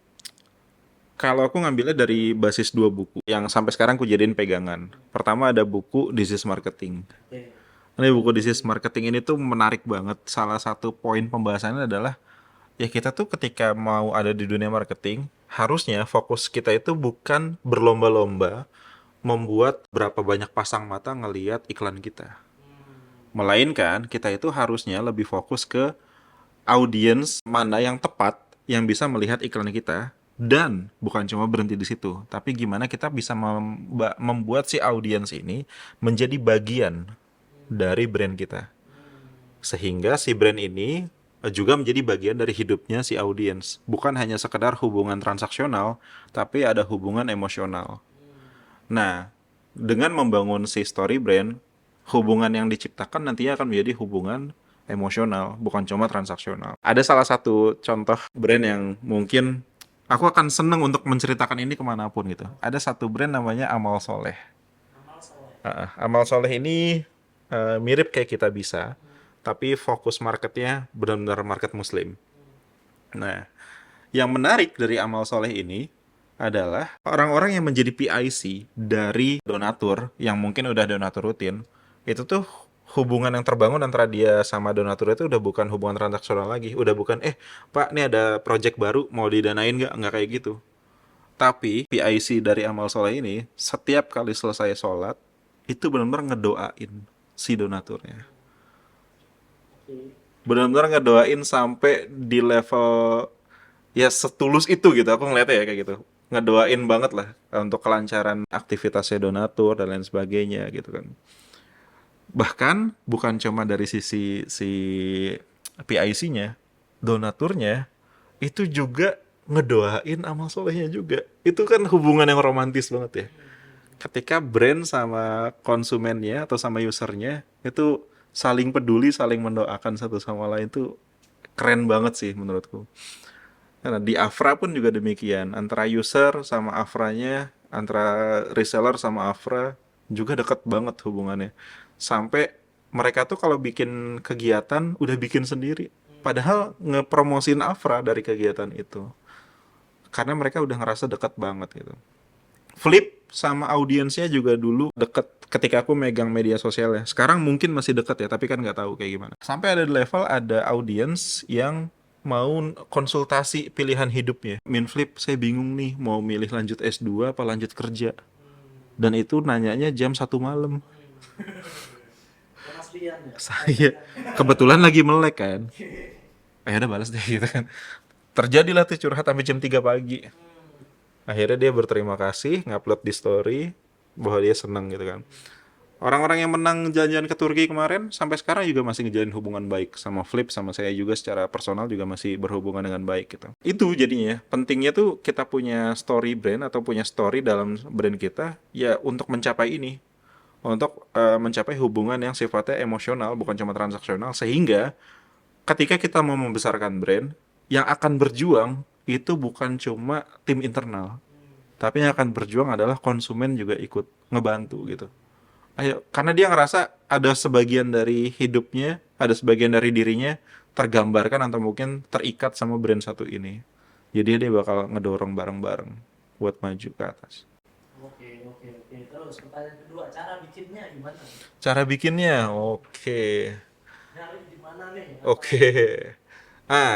Kalau aku ngambilnya dari basis dua buku yang sampai sekarang aku jadiin pegangan. Pertama ada buku This is Marketing. Oke. Ini buku This is Marketing ini tuh menarik banget. Salah satu poin pembahasannya adalah ya kita tuh ketika mau ada di dunia marketing, harusnya fokus kita itu bukan berlomba-lomba membuat berapa banyak pasang mata ngelihat iklan kita. Melainkan kita itu harusnya lebih fokus ke audiens mana yang tepat yang bisa melihat iklan kita, dan bukan cuma berhenti di situ, tapi gimana kita bisa membuat si audiens ini menjadi bagian dari brand kita. Sehingga si brand ini juga menjadi bagian dari hidupnya si audiens. Bukan hanya sekedar hubungan transaksional, tapi ada hubungan emosional. Nah, dengan membangun si story brand, hubungan yang diciptakan nantinya akan menjadi hubungan emosional, bukan cuma transaksional. Ada salah satu contoh brand yang mungkin aku akan seneng untuk menceritakan ini kemanapun gitu. Ada satu brand namanya Amal Soleh. Amal soleh. Amal Soleh ini mirip kayak Kita Bisa, tapi fokus marketnya benar-benar market muslim. Nah, yang menarik dari Amal Soleh ini adalah orang-orang yang menjadi PIC dari donatur yang mungkin udah donatur rutin, itu tuh hubungan yang terbangun antara dia sama donatur itu udah bukan hubungan transaksional lagi, udah bukan Pak, ini ada project baru mau didanain nggak kayak gitu. Tapi PIC dari Amal Soleh ini setiap kali selesai sholat itu benar-benar ngedoain si donaturnya, Oke. benar-benar ngedoain sampai di level ya setulus itu gitu, aku ngeliatnya ya kayak gitu, ngedoain banget lah untuk kelancaran aktivitasnya donatur dan lain sebagainya gitu kan. Bahkan bukan cuma dari sisi si PIC-nya, donaturnya itu juga ngedoain amal solehnya juga. Itu kan hubungan yang romantis banget ya. Ketika brand sama konsumennya atau sama usernya itu saling peduli, saling mendoakan satu sama lain, itu keren banget sih menurutku. Karena di Afra pun juga demikian, antara user sama Afranya, antara reseller sama Afra juga deket banget hubungannya. Sampai mereka tuh kalau bikin kegiatan udah bikin sendiri. Padahal ngepromosin Afra dari kegiatan itu. Karena mereka udah ngerasa deket banget gitu. Flip sama audiensnya juga dulu deket ketika aku megang media sosialnya. Sekarang mungkin masih deket ya, tapi kan nggak tahu kayak gimana. Sampai ada di level ada audiens yang mau konsultasi pilihan hidupnya. Flip, saya bingung nih mau milih lanjut S2 apa lanjut kerja. Dan itu nanyanya jam 1 malam. Mas Rian ya. Saya kebetulan lagi melek kan. Udah balas deh gitu kan. Terjadilah tuh curhat sampai jam 3 pagi. Akhirnya dia berterima kasih, ngupload di story bahwa dia seneng gitu kan. Orang-orang yang menang jalan-jalan ke Turki kemarin sampai sekarang juga masih ngejalin hubungan baik sama Flip, sama saya juga secara personal juga masih berhubungan dengan baik gitu. Itu jadinya pentingnya tuh kita punya story brand atau punya story dalam brand kita ya untuk mencapai ini. Untuk mencapai hubungan yang sifatnya emosional bukan cuma transaksional, sehingga ketika kita mau membesarkan brand, yang akan berjuang itu bukan cuma tim internal, tapi yang akan berjuang adalah konsumen juga ikut ngebantu gitu. Ayo, karena dia ngerasa ada sebagian dari hidupnya, ada sebagian dari dirinya tergambarkan atau mungkin terikat sama brand satu ini. Jadi dia bakal ngedorong bareng-bareng buat maju ke atas. Oke, oke, oke. Terus pertanyaan kedua, cara bikinnya gimana? Cara bikinnya, oke. Nyari di mana nih? Oke.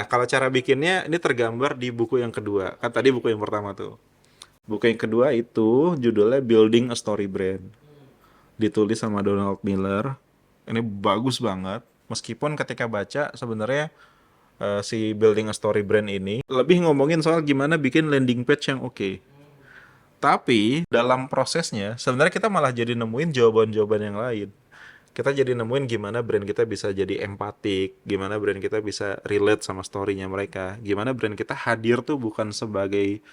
Kalau cara bikinnya ini tergambar di buku yang kedua. Kan tadi buku yang pertama tuh. Buku yang kedua itu judulnya Building a Story Brand. Ditulis sama Donald Miller. Ini bagus banget. Meskipun ketika baca sebenarnya si Building a Story Brand ini lebih ngomongin soal gimana bikin landing page yang oke. Tapi dalam prosesnya sebenarnya kita malah jadi nemuin jawaban-jawaban yang lain. Kita jadi nemuin gimana brand kita bisa jadi empatik, gimana brand kita bisa relate sama story-nya mereka, gimana brand kita hadir tuh bukan sebagai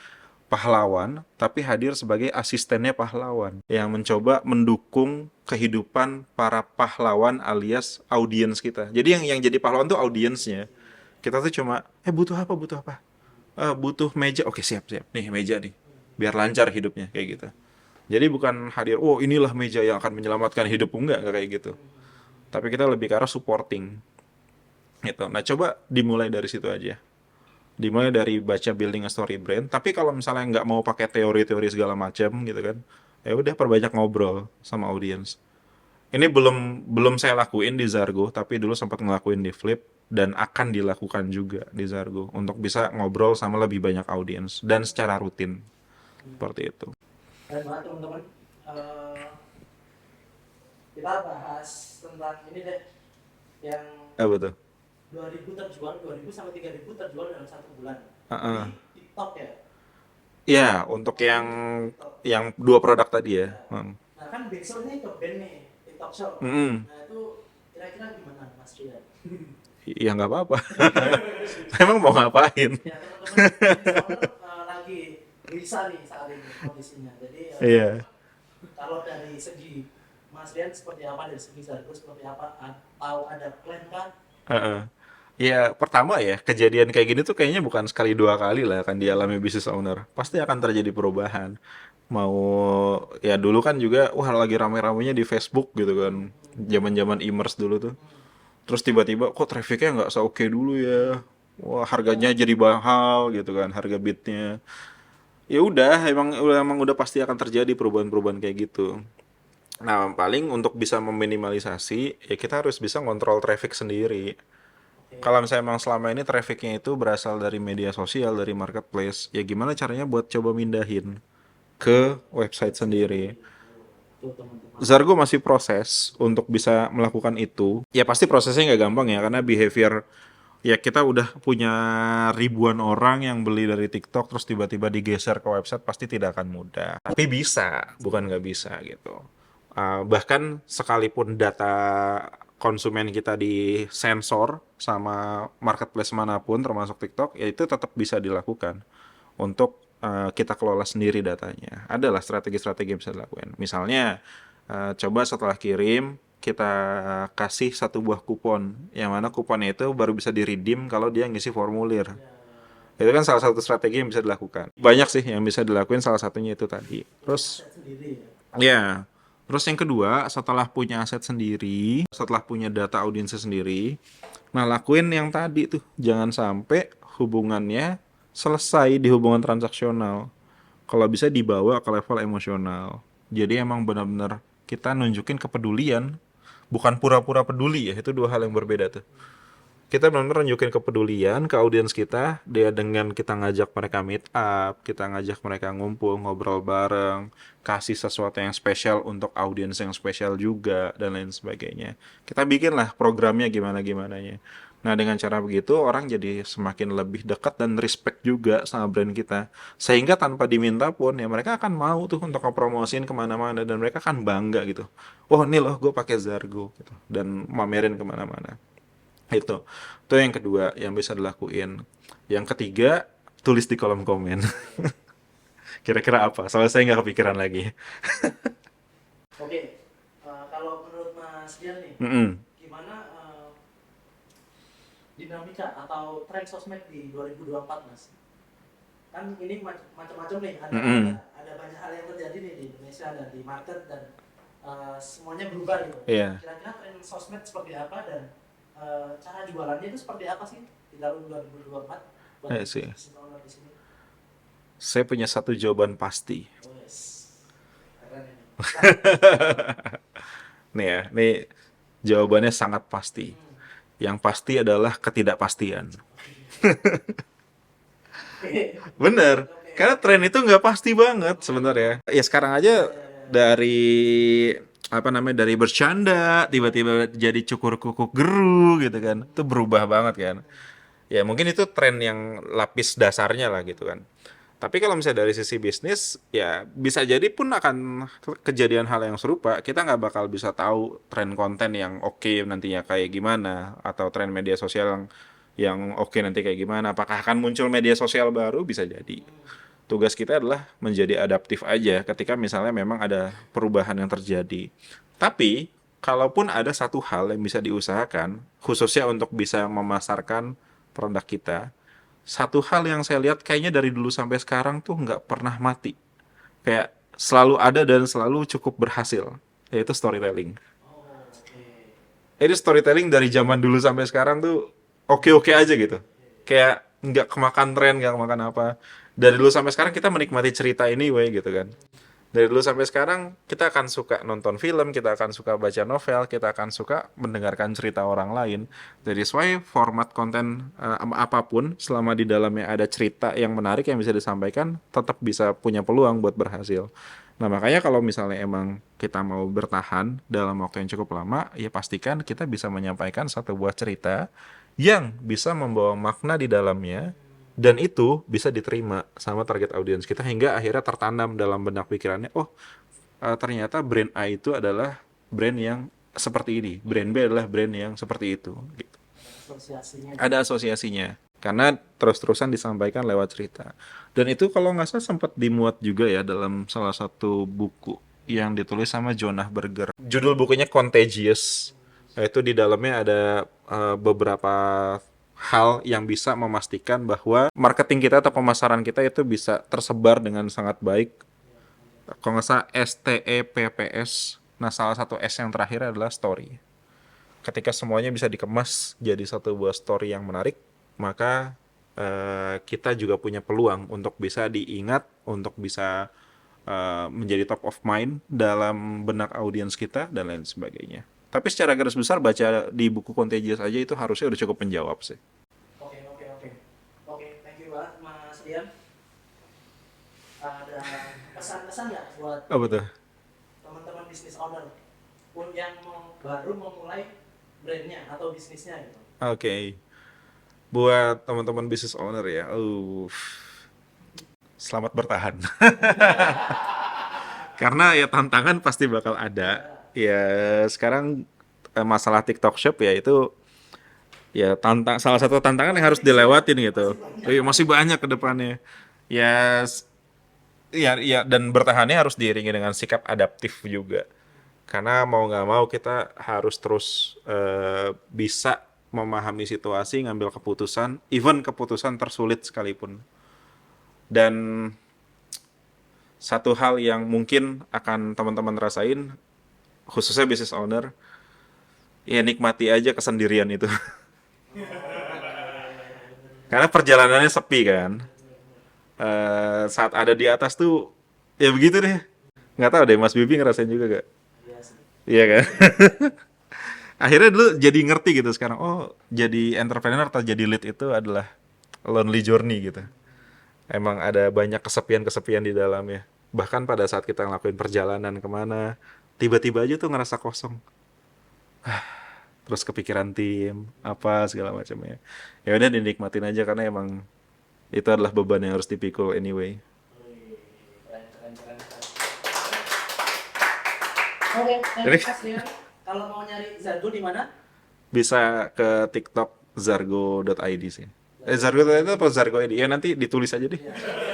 pahlawan, tapi hadir sebagai asistennya pahlawan yang mencoba mendukung kehidupan para pahlawan alias audiens kita. Jadi yang jadi pahlawan tuh audiensnya. Kita tuh cuma, butuh apa, butuh apa? Butuh meja, oke siap, siap. Nih meja nih, biar lancar hidupnya, kayak gitu. Jadi bukan hadir, inilah meja yang akan menyelamatkan hidupmu, enggak kayak gitu. Tapi kita lebih ke arah supporting gitu. Nah, coba dimulai dari situ aja. Dimulai dari baca Building a Story Brand. Tapi kalau misalnya nggak mau pakai teori-teori segala macam gitu kan, ya udah perbanyak ngobrol sama audiens. Ini belum saya lakuin di Zargo, tapi dulu sempat ngelakuin di Flip dan akan dilakukan juga di Zargo untuk bisa ngobrol sama lebih banyak audiens dan secara rutin seperti itu. Dan buat teman-teman, kita bahas tentang ini deh, yang Betul. 2000 terjual, 2000 sampai 3000 terjual dalam 1 bulan. Heeh. di TikTok ya. Ya, untuk TikTok. yang dua produk tadi ya. Ya. Nah kan backsoundnya ke band nih, TikTok Shop. Mm-mm. Nah itu kira-kira gimana Mas Rian? Ya nggak apa-apa. Emang mau ngapain? Ya teman-teman Instagram lagi bisa nih saat ini kondisinya. Jadi Iya. kalau dari segi Mas Rian seperti apa, dari segi Zargo seperti apa, atau ada plan kan? Heeh. Ya, pertama ya, kejadian kayak gini tuh kayaknya bukan sekali dua kali lah akan dialami business owner. Pasti akan terjadi perubahan. Mau ya dulu kan juga wah lagi rame-ramenya di Facebook gitu kan. Zaman-zaman e-commerce dulu tuh. Terus tiba-tiba kok trafficnya nggak seoke dulu ya. Wah, harganya jadi mahal gitu kan, harga bitnya. Ya udah, emang udah pasti akan terjadi perubahan-perubahan kayak gitu. Nah, paling untuk bisa meminimalisasi, ya kita harus bisa ngontrol traffic sendiri. Oke, Kalau misalnya emang selama ini trafficnya itu berasal dari media sosial, dari marketplace, ya gimana caranya buat coba mindahin ke website sendiri. itu teman-teman. Zargo masih proses untuk bisa melakukan itu. Ya pasti prosesnya nggak gampang ya, karena behavior ya kita udah punya ribuan orang yang beli dari TikTok terus tiba-tiba digeser ke website pasti tidak akan mudah. Tapi bisa, bukan nggak bisa gitu. Bahkan sekalipun data konsumen kita disensor sama marketplace manapun termasuk TikTok, ya itu tetap bisa dilakukan untuk kita kelola sendiri datanya. Adalah strategi-strategi yang bisa dilakukan. Misalnya, coba setelah kirim kita kasih satu buah kupon, yang mana kuponnya itu baru bisa di-redeem kalau dia ngisi formulir. Itu kan salah satu strategi yang bisa dilakukan. Banyak sih yang bisa dilakuin, salah satunya itu tadi. Terus Aset sendiri ya. ya, terus yang kedua, setelah punya aset sendiri, setelah punya data audiensnya sendiri, nah lakuin yang tadi tuh, jangan sampai hubungannya selesai di hubungan transaksional. Kalau bisa dibawa ke level emosional. Jadi emang benar-benar kita nunjukin kepedulian, bukan pura-pura peduli ya, itu dua hal yang berbeda tuh. Kita benar-benar nunjukin kepedulian ke audiens kita, dia dengan kita ngajak mereka meet up, kita ngajak mereka ngumpul, ngobrol bareng, kasih sesuatu yang spesial untuk audiens yang spesial juga, dan lain sebagainya. Kita bikin lah programnya gimana-gimananya. Nah, dengan cara begitu, orang jadi semakin lebih dekat dan respect juga sama brand kita. Sehingga tanpa diminta pun, ya mereka akan mau tuh untuk ngepromosiin kemana-mana, dan mereka akan bangga gitu. Wah, ini loh, gue pakai Zargo, gitu. Dan mamerin kemana-mana. Itu yang kedua yang bisa dilakuin. Yang ketiga, tulis di kolom komen. Kira-kira apa? Soalnya saya nggak kepikiran lagi. Oke, kalau menurut Mas Rian nih, Mm-mm. gimana dinamika atau tren sosmed di 2024 Mas? Kan ini macam-macam nih, Mm-mm. ada banyak hal yang terjadi nih di Indonesia dan di market dan semuanya berubah gitu. Iya. Kira-kira tren sosmed seperti apa dan cara jualannya itu seperti apa sih di tahun 2024? Buat Iya sih. business owner di sini. Saya punya satu jawaban pasti. Oh yes, keren ini. Nih ya, nih jawabannya sangat pasti. Hmm. Yang pasti adalah ketidakpastian. Oke, Bener, oke. karena tren itu nggak pasti banget sebenarnya. Ya sekarang aja dari apa namanya dari bercanda tiba-tiba jadi cukur kukuk geru gitu kan, itu berubah banget kan. Ya mungkin itu tren yang lapis dasarnya lah gitu kan. Tapi kalau misalnya dari sisi bisnis, ya bisa jadi pun akan kejadian hal yang serupa. Kita nggak bakal bisa tahu tren konten yang oke nantinya kayak gimana, atau tren media sosial yang oke nanti kayak gimana. Apakah akan muncul media sosial baru? Bisa jadi. Tugas kita adalah menjadi adaptif aja ketika misalnya memang ada perubahan yang terjadi. Tapi, kalaupun ada satu hal yang bisa diusahakan, khususnya untuk bisa memasarkan produk kita, satu hal yang saya lihat kayaknya dari dulu sampai sekarang tuh nggak pernah mati. Kayak selalu ada dan selalu cukup berhasil, yaitu storytelling. Oh, oke. Jadi storytelling dari zaman dulu sampai sekarang tuh oke-oke aja gitu. Kayak nggak kemakan tren, nggak kemakan apa. Dari dulu sampai sekarang kita menikmati cerita ini, anyway, gitu kan. Dari dulu sampai sekarang kita akan suka nonton film, kita akan suka baca novel, kita akan suka mendengarkan cerita orang lain. Jadi sesuai format konten apapun, selama di dalamnya ada cerita yang menarik yang bisa disampaikan, tetap bisa punya peluang buat berhasil. Nah makanya kalau misalnya emang kita mau bertahan dalam waktu yang cukup lama, ya pastikan kita bisa menyampaikan satu buah cerita yang bisa membawa makna di dalamnya Dan itu bisa diterima sama target audiens kita hingga akhirnya tertanam dalam benak pikirannya, oh ternyata brand A itu adalah brand yang seperti ini, brand B adalah brand yang seperti itu. Gitu. Asosiasinya. Ada asosiasinya karena terus-terusan disampaikan lewat cerita. Dan itu kalau nggak salah sempat dimuat juga ya dalam salah satu buku yang ditulis sama Jonah Berger. Judul bukunya Contagious. Itu di dalamnya ada beberapa hal yang bisa memastikan bahwa marketing kita atau pemasaran kita itu bisa tersebar dengan sangat baik. Kalau nggak salah STEPPS. Nah, salah satu S yang terakhir adalah story. Ketika semuanya bisa dikemas jadi satu buah story yang menarik, maka kita juga punya peluang untuk bisa diingat, untuk bisa menjadi top of mind dalam benak audiens kita dan lain sebagainya. Tapi secara garis besar baca di buku Contagious aja itu harusnya udah cukup menjawab sih. Oke, thank you banget Mas Dian. Ada pesan-pesan nggak buat Apa tuh? teman-teman bisnis owner pun yang baru memulai brandnya atau bisnisnya gitu? Oke. Buat teman-teman business owner ya, selamat bertahan. Karena ya tantangan pasti bakal ada. Ya sekarang masalah TikTok Shop ya itu ya salah satu tantangan yang harus dilewatin gitu. Masih banyak ke depannya. Ya ya dan bertahannya harus diiringi dengan sikap adaptif juga. Karena mau nggak mau kita harus terus bisa memahami situasi, ngambil keputusan, even keputusan tersulit sekalipun. Dan satu hal yang mungkin akan teman-teman rasain, khususnya business owner, ya nikmati aja kesendirian itu. Karena perjalanannya sepi kan. Saat ada di atas tuh, ya begitu deh. Nggak tahu deh, Mas Bibi ngerasain juga gak? Iya sih. Iya kan? Akhirnya dulu jadi ngerti gitu sekarang, oh jadi entrepreneur atau jadi lead itu adalah lonely journey gitu. Emang ada banyak kesepian-kesepian di dalamnya. Bahkan pada saat kita ngelakuin perjalanan kemana, tiba-tiba aja tuh ngerasa kosong. Terus kepikiran tim, apa segala macamnya. Ya udah dinikmatin aja karena emang itu adalah beban yang harus dipikul anyway. Keren. Oke, thank you Mas Dian. Kalau mau nyari Zargo di mana? Bisa ke TikTok zargo.id sih. Zargo.id atau Zargo.id? Ya nanti ditulis aja deh.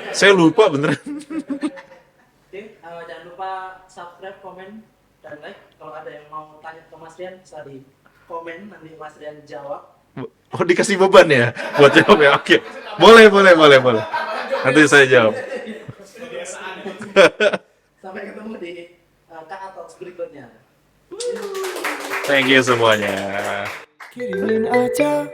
Saya lupa beneran. Oke, jangan lupa subscribe, komen, dan like. Kalau ada yang mau tanya ke Mas Dian, bisa di komen, nanti Mas Dian jawab. Oh, dikasih beban ya buat jawab ya. Oke. Boleh. Nanti saya jawab. Sampai ketemu di Kak Talks berikutnya. Thank you semuanya. Kirimin aja